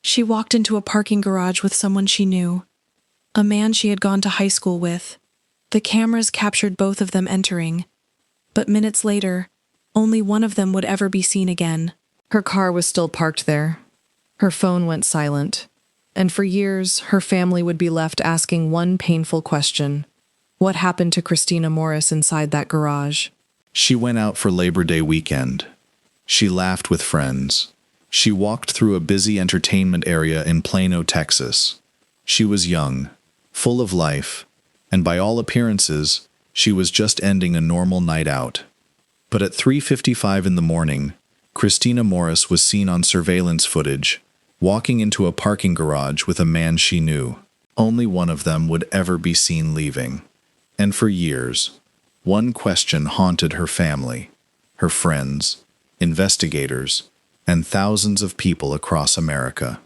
She walked into a parking garage with someone she knew, a man she had gone to high school with. The cameras captured both of them entering, but minutes later, only one of them would ever be seen again. Her car was still parked there. Her phone went silent, and for years, her family would be left asking one painful question: what happened to Christina Morris inside that garage? She went out for Labor Day weekend. She laughed with friends. She walked through a busy entertainment area in Plano, Texas. She was young, full of life, and by all appearances, she was just ending a normal night out. But at 3:55 in the morning, Christina Morris was seen on surveillance footage, walking into a parking garage with a man she knew. Only one of them would ever be seen leaving. And for years, one question haunted her family, her friends, investigators, and thousands of people across America.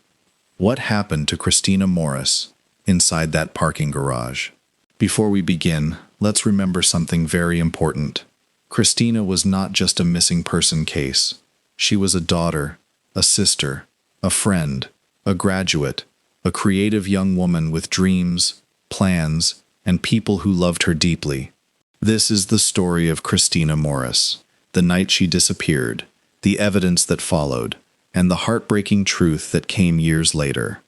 What happened to Christina Morris inside that parking garage? Before we begin, let's remember something very important. Christina was not just a missing person case. She was a daughter, a sister, a friend, a graduate, a creative young woman with dreams, plans, and people who loved her deeply. This is the story of Christina Morris, the night she disappeared, the evidence that followed, and the heartbreaking truth that came years later.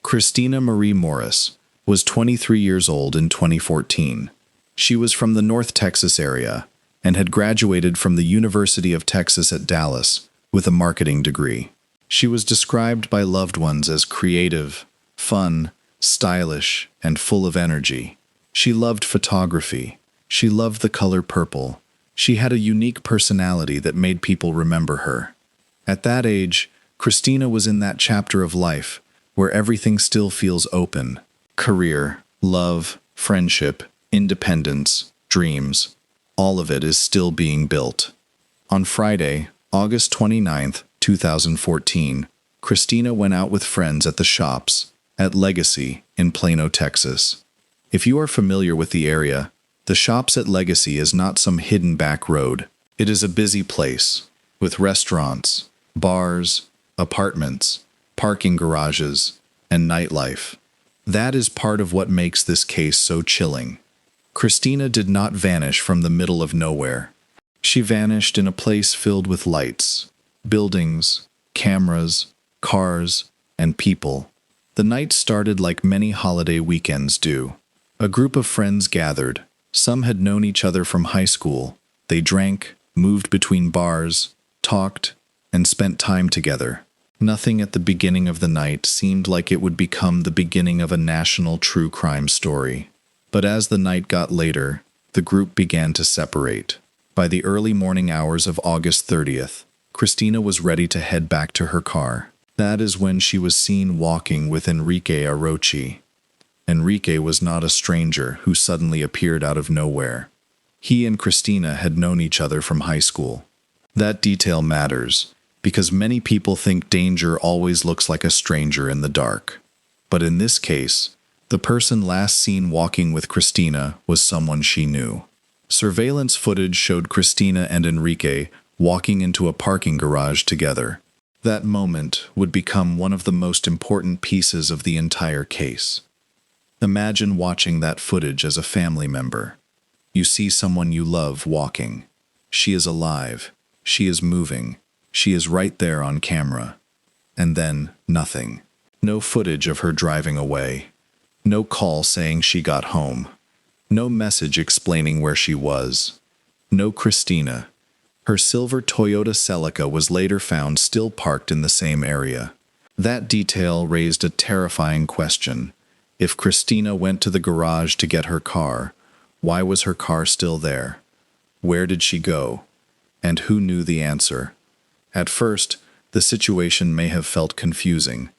Christina Marie Morris was 23 years old in 2014. She was from the North Texas area and had graduated from the University of Texas at Dallas with a marketing degree. She was described by loved ones as creative, fun, stylish, and full of energy. She loved photography. She loved the color purple. She had a unique personality that made people remember her. At that age, Christina was in that chapter of life where everything still feels open. Career, love, friendship, independence, dreams, all of it is still being built. On Friday, August 29th, 2014, Christina went out with friends at the Shops at Legacy in Plano, Texas. If you are familiar with the area, the Shops at Legacy is not some hidden back road. It is a busy place, with restaurants, bars, apartments, parking garages, and nightlife. That is part of what makes this case so chilling. Christina did not vanish from the middle of nowhere. She vanished in a place filled with lights, buildings, cameras, cars, and people. The night started like many holiday weekends do. A group of friends gathered. Some had known each other from high school. They drank, moved between bars, talked, and spent time together. Nothing at the beginning of the night seemed like it would become the beginning of a national true crime story. But as the night got later, the group began to separate. By the early morning hours of August 30th, Christina was ready to head back to her car. That is when she was seen walking with Enrique Arochi. Enrique was not a stranger who suddenly appeared out of nowhere. He and Christina had known each other from high school. That detail matters, because many people think danger always looks like a stranger in the dark. But in this case, the person last seen walking with Christina was someone she knew. Surveillance footage showed Christina and Enrique walking into a parking garage together. That moment would become one of the most important pieces of the entire case. Imagine watching that footage as a family member. You see someone you love walking. She is alive. She is moving. She is right there on camera. And then, nothing. No footage of her driving away. No call saying she got home. No message explaining where she was. No Christina. Her silver Toyota Celica was later found still parked in the same area. That detail raised a terrifying question. If Christina went to the garage to get her car, why was her car still there? Where did she go? And who knew the answer? At first, the situation may have felt confusing.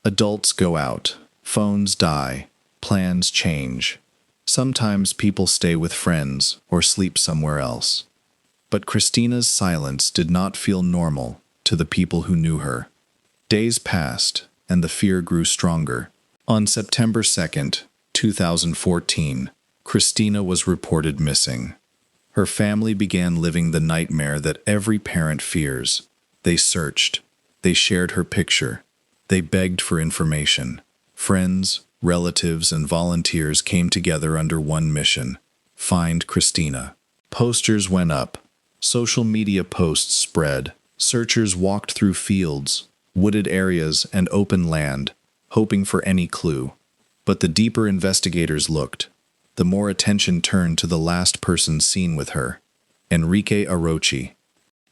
Adults go out, phones die, plans change. Sometimes people stay with friends or sleep somewhere else. But Christina's silence did not feel normal to the people who knew her. Days passed, and the fear grew stronger. On September 2nd, 2014, Christina was reported missing. Her family began living the nightmare that every parent fears. They searched. They shared her picture. They begged for information. Friends, relatives, and volunteers came together under one mission: find Christina. Posters went up. Social media posts spread. Searchers walked through fields, wooded areas, and open land, hoping for any clue. But the deeper investigators looked, the more attention turned to the last person seen with her, Enrique Arochi.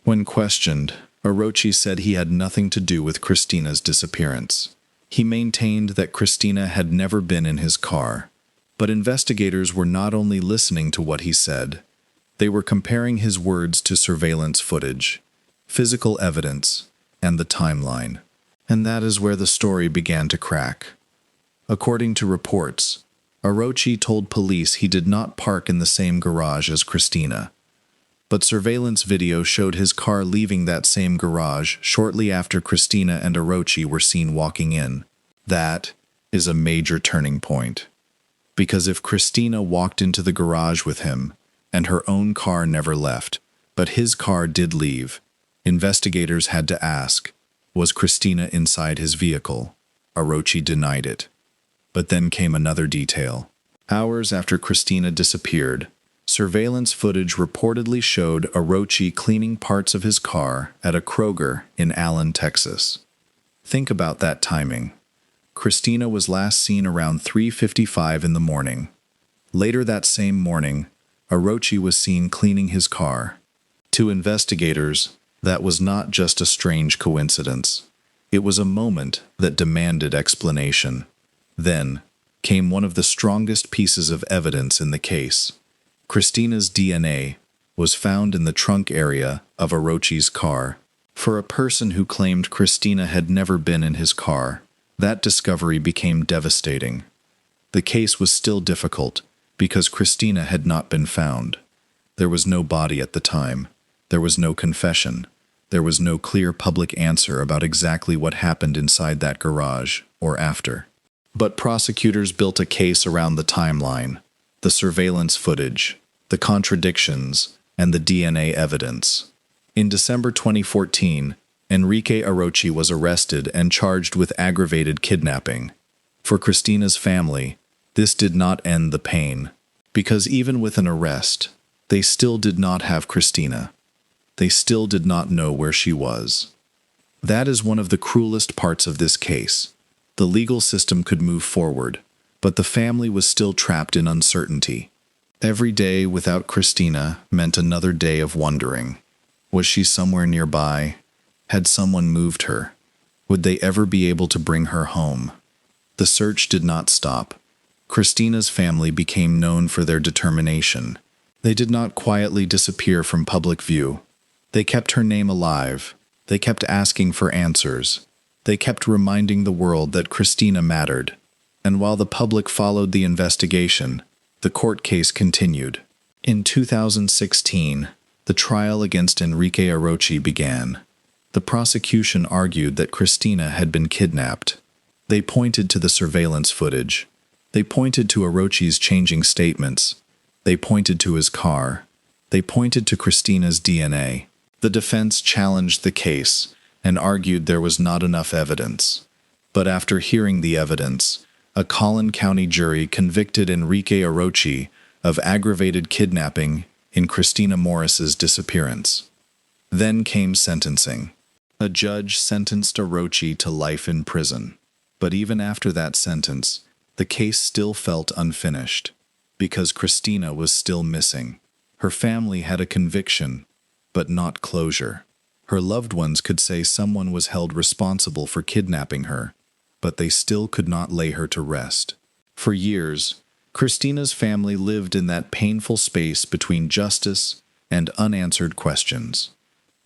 When questioned, Arochi said he had nothing to do with Christina's disappearance. He maintained that Christina had never been in his car. But investigators were not only listening to what he said, they were comparing his words to surveillance footage, physical evidence, and the timeline. And that is where the story began to crack. According to reports, Arochi told police he did not park in the same garage as Christina. But surveillance video showed his car leaving that same garage shortly after Christina and Arochi were seen walking in. That is a major turning point. Because if Christina walked into the garage with him, and her own car never left, but his car did leave, investigators had to ask, was Christina inside his vehicle? Arochi denied it. But then came another detail. Hours after Christina disappeared, surveillance footage reportedly showed Arochi cleaning parts of his car at a Kroger in Allen, Texas. Think about that timing. Christina was last seen around 3:55 in the morning. Later that same morning, Arochi was seen cleaning his car. To investigators, that was not just a strange coincidence. It was a moment that demanded explanation. Then came one of the strongest pieces of evidence in the case. Christina's DNA was found in the trunk area of Arochi's car. For a person who claimed Christina had never been in his car, that discovery became devastating. The case was still difficult because Christina had not been found. There was no body at the time. There was no confession. There was no clear public answer about exactly what happened inside that garage or after. But prosecutors built a case around the timeline, the surveillance footage, the contradictions, and the DNA evidence. In December 2014, Enrique Arochi was arrested and charged with aggravated kidnapping. For Christina's family, this did not end the pain, because even with an arrest, they still did not have Christina. They still did not know where she was. That is one of the cruelest parts of this case. The legal system could move forward, but the family was still trapped in uncertainty. Every day without Christina meant another day of wondering. Was she somewhere nearby? Had someone moved her? Would they ever be able to bring her home? The search did not stop. Christina's family became known for their determination. They did not quietly disappear from public view. They kept her name alive. They kept asking for answers. They kept reminding the world that Christina mattered. And while the public followed the investigation, the court case continued. In 2016, the trial against Enrique Arochi began. The prosecution argued that Christina had been kidnapped. They pointed to the surveillance footage. They pointed to Arochi's changing statements. They pointed to his car. They pointed to Christina's DNA. The defense challenged the case and argued there was not enough evidence. But after hearing the evidence, a Collin County jury convicted Enrique Arochi of aggravated kidnapping in Christina Morris's disappearance. Then came sentencing. A judge sentenced Arochi to life in prison. But even after that sentence, the case still felt unfinished, because Christina was still missing. Her family had a conviction, but not closure. Her loved ones could say someone was held responsible for kidnapping her, but they still could not lay her to rest. For years, Christina's family lived in that painful space between justice and unanswered questions.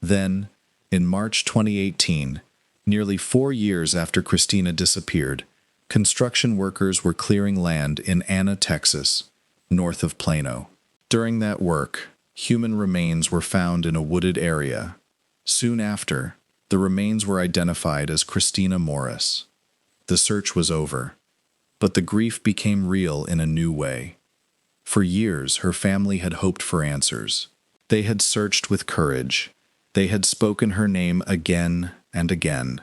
Then, in March 2018, nearly 4 years after Christina disappeared, construction workers were clearing land in Anna, Texas, north of Plano. During that work, human remains were found in a wooded area. Soon after, the remains were identified as Christina Morris. The search was over, but the grief became real in a new way. For years, her family had hoped for answers. They had searched with courage. They had spoken her name again and again.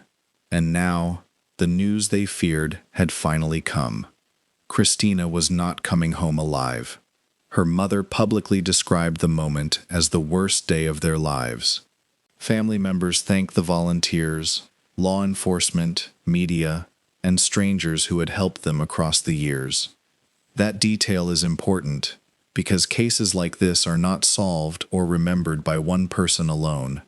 And now, The news they feared had finally come. Christina was not coming home alive. Her mother publicly described the moment as the worst day of their lives. Family members thanked the volunteers, law enforcement, media, and strangers who had helped them across the years. That detail is important because cases like this are not solved or remembered by one person alone.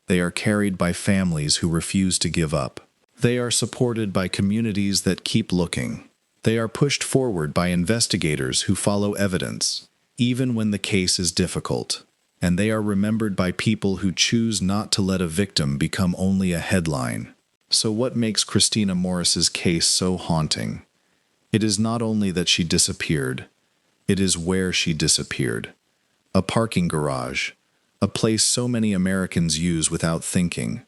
They are carried by families who refuse to give up. They are supported by communities that keep looking. They are pushed forward by investigators who follow evidence, even when the case is difficult. And they are remembered by people who choose not to let a victim become only a headline. So what makes Christina Morris's case so haunting? It is not only that she disappeared, it is where she disappeared. A parking garage, a place so many Americans use without thinking.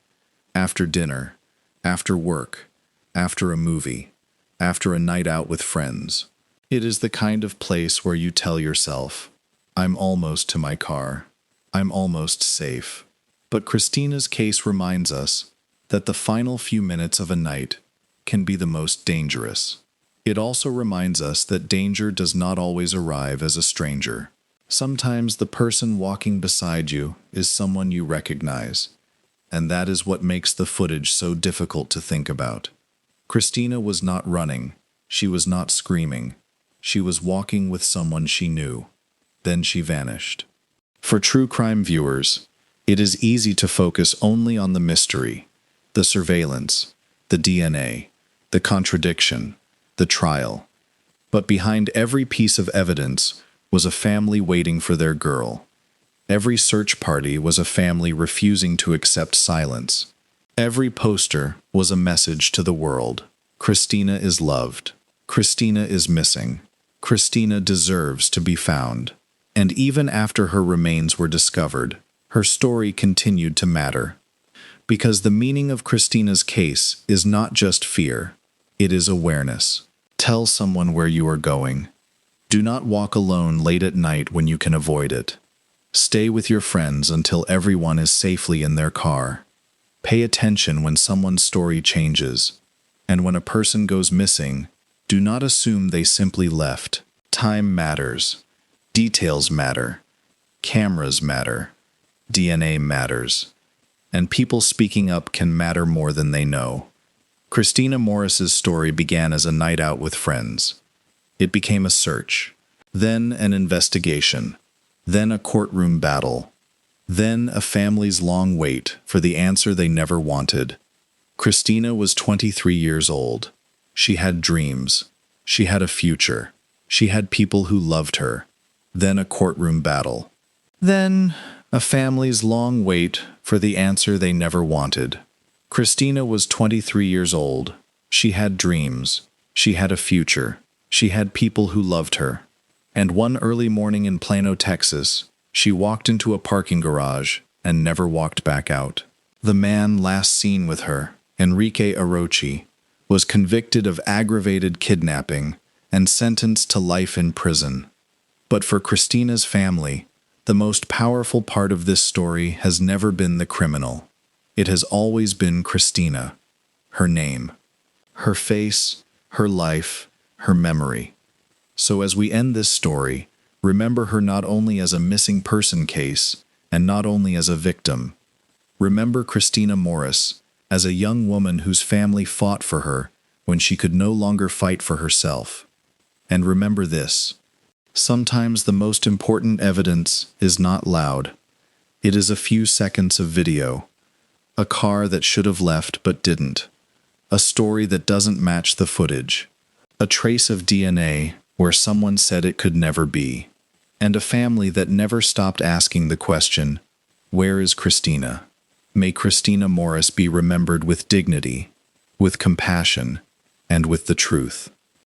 After dinner, after work, after a movie, after a night out with friends. It is the kind of place where you tell yourself, I'm almost to my car. I'm almost safe. But Christina's case reminds us that the final few minutes of a night can be the most dangerous. It also reminds us that danger does not always arrive as a stranger. Sometimes the person walking beside you is someone you recognize, and that is what makes the footage so difficult to think about. Christina was not running. She was not screaming. She was walking with someone she knew. Then she vanished. For true crime viewers, it is easy to focus only on the mystery, the surveillance, the DNA, the contradiction, the trial. But behind every piece of evidence was a family waiting for their girl. Every search party was a family refusing to accept silence. Every poster was a message to the world. Christina is loved. Christina is missing. Christina deserves to be found. And even after her remains were discovered, her story continued to matter. Because the meaning of Christina's case is not just fear, it is awareness. Tell someone where you are going. Do not walk alone late at night when you can avoid it. Stay with your friends until everyone is safely in their car. Pay attention when someone's story changes. And when a person goes missing, do not assume they simply left. Time matters. Details matter. Cameras matter. DNA matters. And people speaking up can matter more than they know. Christina Morris's story began as a night out with friends. It became a search, then an investigation, then a courtroom battle, then a family's long wait for the answer they never wanted. Christina was 23 years old. She had dreams. She had a future. She had people who loved her. Then a courtroom battle. Then a family's long wait for the answer they never wanted. Christina was 23 years old. She had dreams. She had a future. She had people who loved her. And one early morning in Plano, Texas, she walked into a parking garage and never walked back out. The man last seen with her, Enrique Arochi, was convicted of aggravated kidnapping and sentenced to life in prison. But for Christina's family, the most powerful part of this story has never been the criminal. It has always been Christina, her name, her face, her life, her memory. So as we end this story, remember her not only as a missing person case and not only as a victim. Remember Christina Morris as a young woman whose family fought for her when she could no longer fight for herself. And remember this: sometimes the most important evidence is not loud. It is a few seconds of video. A car that should have left but didn't. A story that doesn't match the footage. A trace of DNA where someone said it could never be. And a family that never stopped asking the question, where is Christina? May Christina Morris be remembered with dignity, with compassion, and with the truth.